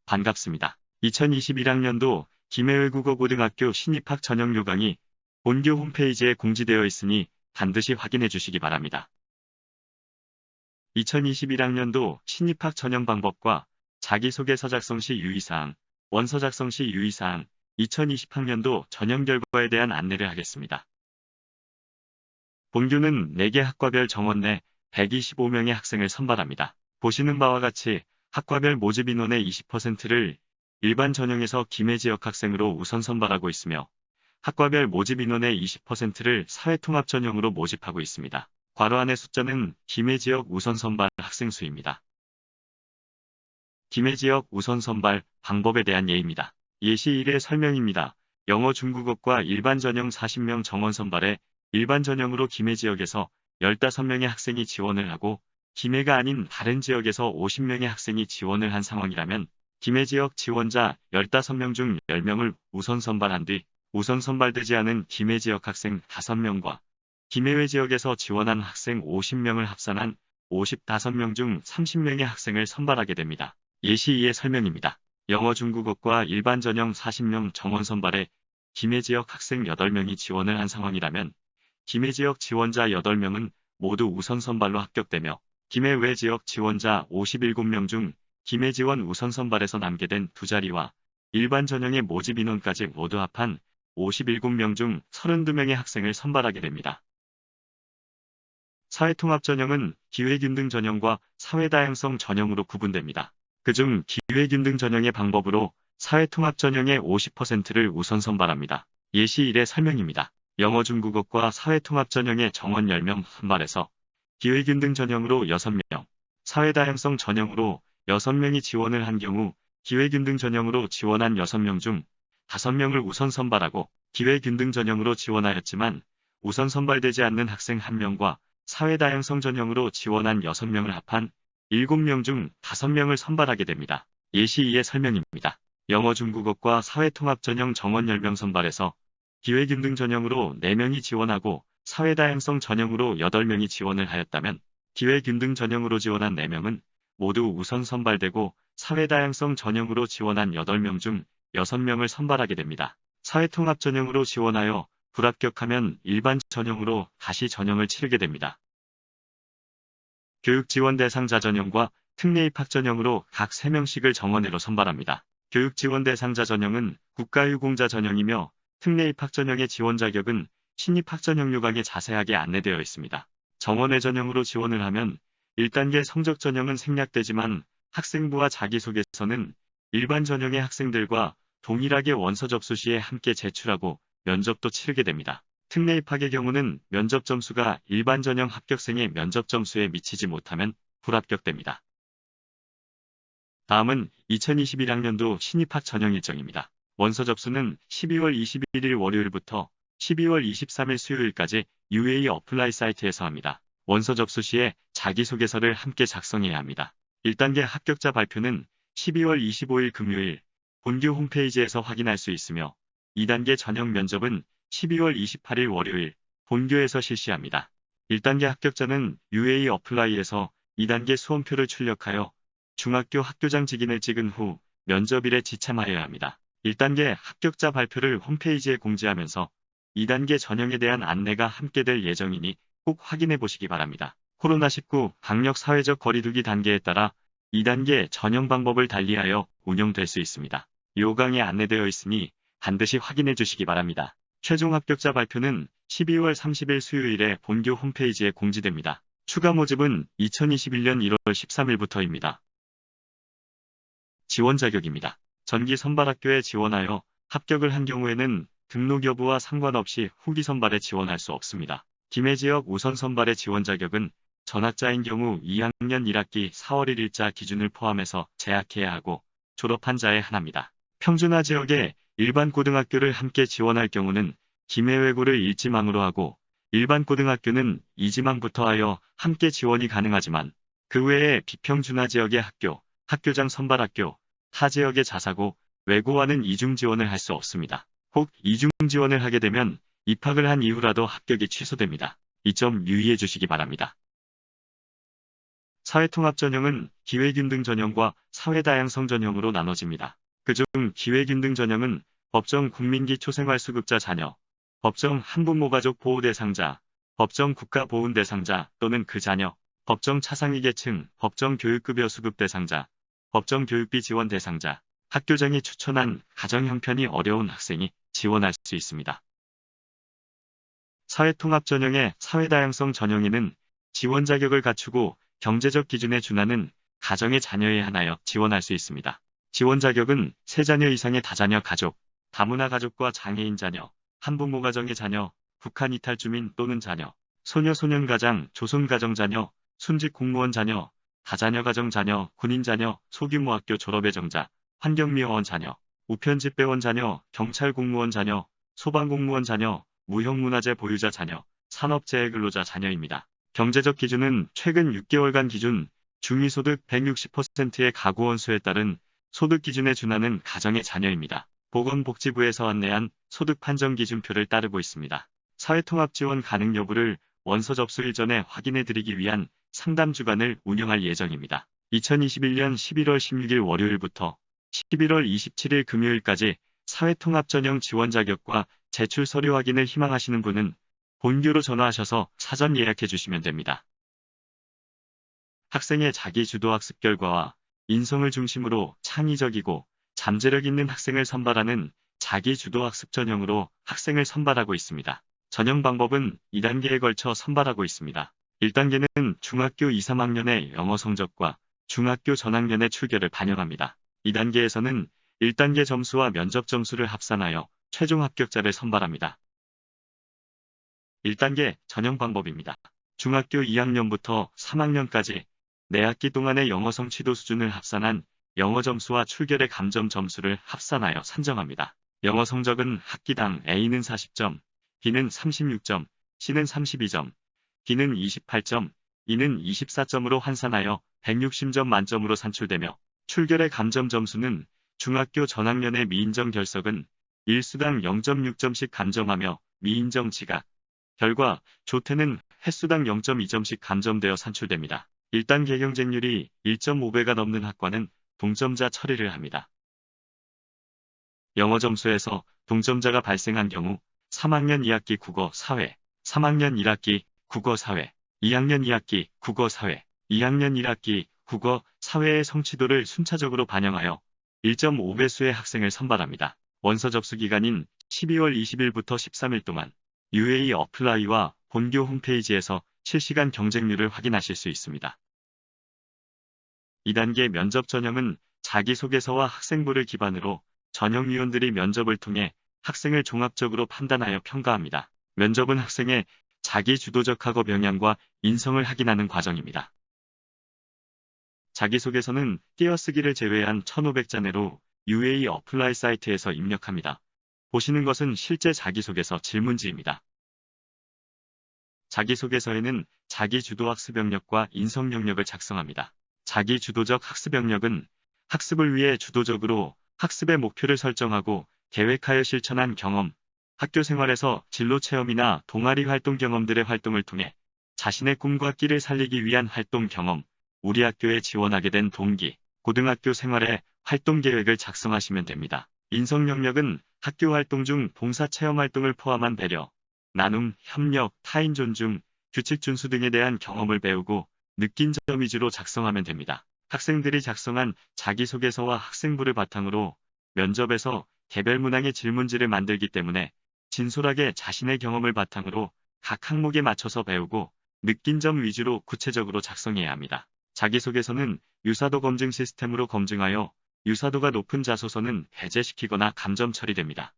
반갑습니다. 2021학년도 김해외국어고등학교 신입학 전형 요강이 본교 홈페이지에 공지되어 있으니 반드시 확인해 주시기 바랍니다. 2021학년도 신입학 전형 방법과 자기소개서 작성 시 유의사항, 원서 작성 시 유의사항, 2020학년도 전형 결과에 대한 안내를 하겠습니다. 본교는 4개 학과별 정원 내 125명의 학생을 선발합니다. 보시는 바와 같이 학과별 모집 인원의 20%를 일반 전형에서 김해 지역 학생으로 우선 선발하고 있으며 학과별 모집 인원의 20%를 사회통합 전형으로 모집하고 있습니다. 괄호 안의 숫자는 김해 지역 우선 선발 학생 수입니다. 김해 지역 우선 선발 방법에 대한 예입니다. 예시 1의 설명입니다. 영어 중국어과 일반 전형 40명 정원 선발에 일반 전형으로 김해 지역에서 15명의 학생이 지원을 하고 김해가 아닌 다른 지역에서 50명의 학생이 지원을 한 상황이라면 김해 지역 지원자 15명 중 10명을 우선 선발한 뒤 우선 선발되지 않은 김해 지역 학생 5명과 김해외 지역에서 지원한 학생 50명을 합산한 55명 중 30명의 학생을 선발하게 됩니다. 예시 2의 설명입니다. 영어 중국어과 일반 전형 40명 정원 선발에 김해 지역 학생 8명이 지원을 한 상황이라면 김해 지역 지원자 8명은 모두 우선 선발로 합격되며 김해 외 지역 지원자 57명 중 김해 지원 우선 선발에서 남게 된 2자리와 일반 전형의 모집 인원까지 모두 합한 57명 중 32명의 학생을 선발하게 됩니다. 사회통합 전형은 기회균등 전형과 사회다양성 전형으로 구분됩니다. 그중 기회균등 전형의 방법으로 사회통합 전형의 50%를 우선 선발합니다. 예시 1의 설명입니다. 영어 중국어과 사회통합 전형의 정원 10명 선발해서 기회균등 전형으로 6명, 사회다양성 전형으로 6명이 지원을 한 경우 기회균등 전형으로 지원한 6명 중 5명을 우선 선발하고 기회균등 전형으로 지원하였지만 우선 선발되지 않는 학생 1명과 사회다양성 전형으로 지원한 6명을 합한 7명 중 5명을 선발하게 됩니다. 예시 2의 설명입니다. 영어 중국어과 사회통합 전형 정원 10명 선발해서 기회균등 전형으로 4명이 지원하고 사회다양성 전형으로 8명이 지원을 하였다면 기회균등 전형으로 지원한 4명은 모두 우선 선발되고 사회다양성 전형으로 지원한 8명 중 6명을 선발하게 됩니다. 사회통합 전형으로 지원하여 불합격하면 일반 전형으로 다시 전형을 치르게 됩니다. 교육지원 대상자 전형과 특례입학 전형으로 각 3명씩을 정원으로 선발합니다. 교육지원 대상자 전형은 국가유공자 전형이며 특례입학 전형의 지원 자격은 신입학 전형 요강에 자세하게 안내되어 있습니다. 정원외 전형으로 지원을 하면 1단계 성적 전형은 생략되지만 학생부와 자기소개서는 일반 전형의 학생들과 동일하게 원서 접수 시에 함께 제출하고 면접도 치르게 됩니다. 특례 입학의 경우는 면접 점수가 일반 전형 합격생의 면접 점수에 미치지 못하면 불합격됩니다. 다음은 2021학년도 신입학 전형 일정입니다. 원서 접수는 12월 21일 월요일부터 12월 23일 수요일까지 UA 어플라이 사이트에서 합니다. 원서 접수 시에 자기소개서를 함께 작성해야 합니다. 1단계 합격자 발표는 12월 25일 금요일 본교 홈페이지에서 확인할 수 있으며 2단계 전형 면접은 12월 28일 월요일 본교에서 실시합니다. 1단계 합격자는 UA 어플라이에서 2단계 수험표를 출력하여 중학교 학교장 직인을 찍은 후 면접일에 지참하여야 합니다. 1단계 합격자 발표를 홈페이지에 공지하면서 2단계 전형에 대한 안내가 함께 될 예정이니 꼭 확인해 보시기 바랍니다. 코로나19 방역 사회적 거리두기 단계에 따라 2단계 전형 방법을 달리하여 운영될 수 있습니다. 요강에 안내되어 있으니 반드시 확인해 주시기 바랍니다. 최종 합격자 발표는 12월 30일 수요일에 본교 홈페이지에 공지됩니다. 추가 모집은 2021년 1월 13일부터입니다. 지원 자격입니다. 전기 선발학교에 지원하여 합격을 한 경우에는 등록 여부와 상관없이 후기 선발에 지원할 수 없습니다. 김해 지역 우선 선발의 지원 자격은 전학자인 경우 2학년 1학기 4월 1일자 기준을 포함해서 재학해야 하고 졸업한 자에 한합니다. 평준화 지역에 일반 고등학교를 함께 지원할 경우는 김해 외고를 1지망으로 하고 일반 고등학교는 2지망부터 하여 함께 지원이 가능하지만 그 외에 비평준화 지역의 학교, 학교장 선발학교, 타 지역의 자사고, 외고와는 이중 지원을 할 수 없습니다. 혹 이중 지원을 하게 되면 입학을 한 이후라도 합격이 취소됩니다. 이 점 유의해 주시기 바랍니다. 사회통합 전형은 기회균등 전형과 사회다양성 전형으로 나눠집니다. 그중 기회균등 전형은 법정 국민기초생활수급자 자녀, 법정 한부모가족 보호 대상자, 법정 국가보훈 대상자 또는 그 자녀, 법정 차상위계층, 법정 교육급여 수급 대상자, 법정 교육비 지원 대상자, 학교장이 추천한 가정 형편이 어려운 학생이 지원할 수 있습니다. 사회통합 전형의 사회다양성 전형에는 지원 자격을 갖추고 경제적 기준에 준하는 가정의 자녀에 한하여 지원할 수 있습니다. 지원 자격은 3자녀 이상의 다자녀 가족, 다문화 가족과 장애인 자녀, 한부모 가정의 자녀, 북한 이탈 주민 또는 자녀, 소녀 소년 가장, 조선 가정 자녀, 순직 공무원 자녀, 다자녀 가정 자녀, 군인 자녀, 소규모 학교 졸업 예정자, 환경미화원 자녀, 우편집배원 자녀, 경찰 공무원 자녀, 소방공무원 자녀, 무형문화재 보유자 자녀, 산업재해 근로자 자녀입니다. 경제적 기준은 최근 6개월간 기준 중위소득 160%의 가구원 수에 따른 소득 기준에 준하는 가정의 자녀입니다. 보건복지부에서 안내한 소득 판정 기준표를 따르고 있습니다. 사회통합 지원 가능 여부를 원서 접수 일전에 확인해 드리기 위한 상담 주간을 운영할 예정입니다. 2021년 11월 16일 월요일부터 11월 27일 금요일까지 사회통합 전형 지원 자격과 제출 서류 확인을 희망하시는 분은 본교로 전화하셔서 사전 예약해 주시면 됩니다. 학생의 자기 주도 학습 결과와 인성을 중심으로 창의적이고 잠재력 있는 학생을 선발하는 자기 주도 학습 전형으로 학생을 선발하고 있습니다. 전형 방법은 2단계에 걸쳐 선발하고 있습니다. 1단계는 중학교 2, 3학년의 영어 성적과 중학교 전학년의 출결을 반영합니다. 2단계에서는 1단계 점수와 면접 점수를 합산하여 최종 합격자를 선발합니다. 1단계 전형 방법입니다. 중학교 2학년부터 3학년까지 4학기 동안의 영어 성취도 수준을 합산한 영어 점수와 출결의 감점 점수를 합산하여 산정합니다. 영어 성적은 학기당 A는 40점, B는 36점, C는 32점, D는 28점, E는 24점으로 환산하여 160점 만점으로 산출되며 출결의 감점 점수는 중학교 전학년의 미인정 결석은 일수당 0.6점씩 감점하며 미인정 지각, 결과 조퇴는 횟수당 0.2점씩 감점되어 산출됩니다. 1단계 경쟁률이 1.5배가 넘는 학과는 동점자 처리를 합니다. 영어 점수에서 동점자가 발생한 경우 3학년 2학기 국어 사회, 3학년 1학기 국어 사회, 2학년 2학기 국어 사회, 2학년 1학기 국어 사회의 성취도를 순차적으로 반영하여 1.5배수의 학생을 선발합니다. 원서 접수 기간인 12월 20일부터 13일 동안 UA 어플라이와 본교 홈페이지에서 실시간 경쟁률을 확인하실 수 있습니다. 2단계 면접 전형은 자기소개서와 학생부를 기반으로 전형위원들이 면접을 통해 학생을 종합적으로 판단하여 평가합니다. 면접은 학생의 자기주도적 학업 역량과 인성을 확인하는 과정입니다. 자기소개서는 띄어쓰기를 제외한 1500자 내로 UA 어플라이 사이트에서 입력합니다. 보시는 것은 실제 자기소개서 질문지입니다. 자기소개서에는 자기주도 학습 역량과 인성 역량을 작성합니다. 자기주도적 학습 역량은 학습을 위해 주도적으로 학습의 목표를 설정하고 계획하여 실천한 경험, 학교 생활에서 진로 체험이나 동아리 활동 경험들의 활동을 통해 자신의 꿈과 끼를 살리기 위한 활동 경험, 우리 학교에 지원하게 된 동기, 고등학교 생활의 활동 계획을 작성하시면 됩니다. 인성 역량은 학교 활동 중 봉사 체험 활동을 포함한 배려, 나눔, 협력, 타인 존중, 규칙 준수 등에 대한 경험을 배우고 느낀 점 위주로 작성하면 됩니다. 학생들이 작성한 자기소개서와 학생부를 바탕으로 면접에서 개별 문항의 질문지를 만들기 때문에 진솔하게 자신의 경험을 바탕으로 각 항목에 맞춰서 배우고 느낀 점 위주로 구체적으로 작성해야 합니다. 자기소개서는 유사도 검증 시스템으로 검증하여 유사도가 높은 자소서는 배제시키거나 감점 처리됩니다.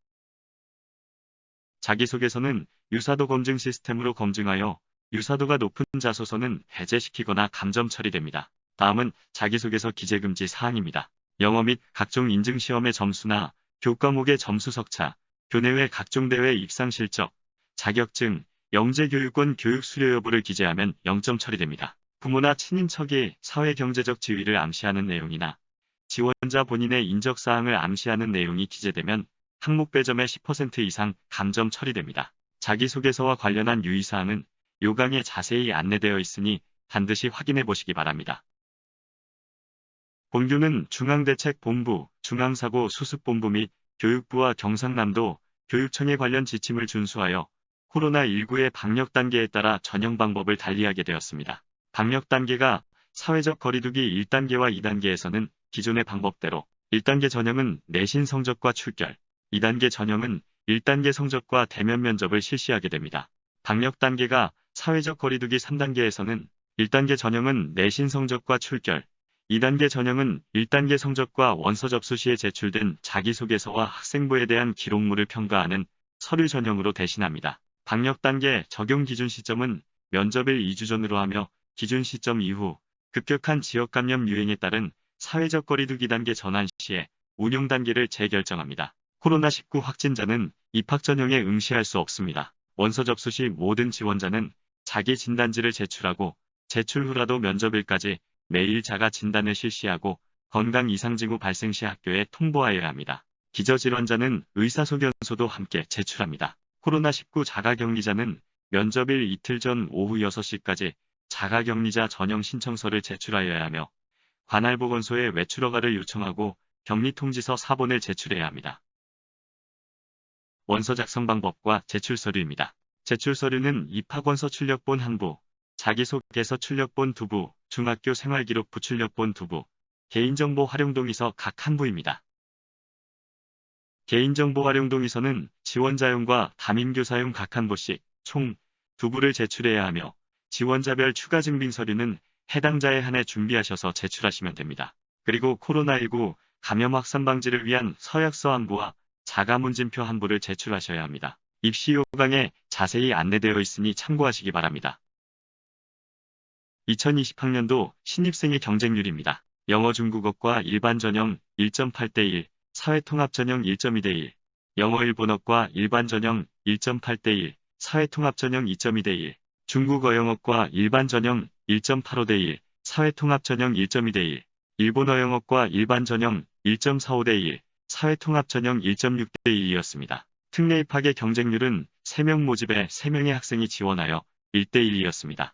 자기소개서는 유사도 검증 시스템으로 검증하여 유사도가 높은 자소서는 배제시키거나 감점 처리됩니다. 다음은 자기소개서 기재금지 사항입니다. 영어 및 각종 인증시험의 점수나 교과목의 점수 석차, 교내외 각종 대회 입상 실적, 자격증, 영재교육권 교육 수료 여부를 기재하면 0점 처리됩니다. 부모나 친인척이 사회경제적 지위를 암시하는 내용이나 지원자 본인의 인적사항을 암시하는 내용이 기재되면 항목 배점의 10% 이상 감점 처리됩니다. 자기소개서와 관련한 유의사항은 요강에 자세히 안내되어 있으니 반드시 확인해 보시기 바랍니다. 본교는 중앙대책본부, 중앙사고수습본부 및 교육부와 경상남도 교육청의 관련 지침을 준수하여 코로나19의 방역 단계에 따라 전형 방법을 달리하게 되었습니다. 방역 단계가 사회적 거리두기 1단계와 2단계에서는 기존의 방법대로 1단계 전형은 내신 성적과 출결, 2단계 전형은 1단계 성적과 대면 면접을 실시하게 됩니다. 방역 단계가 사회적 거리두기 3단계에서는 1단계 전형은 내신 성적과 출결, 2단계 전형은 1단계 성적과 원서 접수 시에 제출된 자기소개서와 학생부에 대한 기록물을 평가하는 서류 전형으로 대신합니다. 방역 단계 적용 기준 시점은 면접일 2주 전으로 하며 기준 시점 이후 급격한 지역 감염 유행에 따른 사회적 거리두기 단계 전환 시에 운용 단계를 재결정합니다. 코로나19 확진자는 입학 전형에 응시할 수 없습니다. 원서 접수 시 모든 지원자는 자기 진단지를 제출하고 제출 후라도 면접일까지 매일 자가 진단을 실시하고 건강 이상 징후 발생 시 학교에 통보하여야 합니다. 기저질환자는 의사소견서도 함께 제출합니다. 코로나19 자가격리자는 면접일 이틀 전 오후 6시까지 자가격리자 전형 신청서를 제출하여야 하며 관할 보건소에 외출 허가를 요청하고 격리 통지서 4본을 제출해야 합니다. 원서 작성 방법과 제출 서류입니다. 제출 서류는 입학원서 출력본 1부, 자기소개서 출력본 2부, 중학교 생활기록부 출력본 2부, 개인정보 활용동의서 각 1부입니다. 개인정보 활용동의서는 지원자용과 담임교사용 각 1부씩 총 2부를 제출해야 하며 지원자별 추가 증빙 서류는 해당자에 한해 준비하셔서 제출하시면 됩니다. 그리고 코로나19 감염 확산 방지를 위한 서약서 1부와 자가문진표 1부를 제출하셔야 합니다. 입시 요강에 자세히 안내되어 있으니 참고하시기 바랍니다. 2020학년도 신입생의 경쟁률입니다. 영어 중국어과 일반 전형 1.8대1, 사회통합 전형 1.2대1, 영어 일본어과 일반 전형 1.8대1, 사회통합 전형 2.2대1, 중국어 영어과 일반 전형 1.85대1, 사회통합 전형 1.2대1, 일본어 영어과 일반 전형 1.45대1, 사회통합 전형 1.6대1이었습니다. 특례 입학의 경쟁률은 3명 모집에 3명의 학생이 지원하여 1대1이었습니다.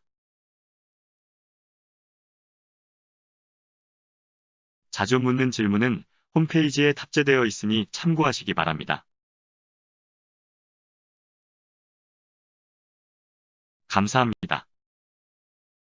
자주 묻는 질문은 홈페이지에 탑재되어 있으니 참고하시기 바랍니다. 감사합니다.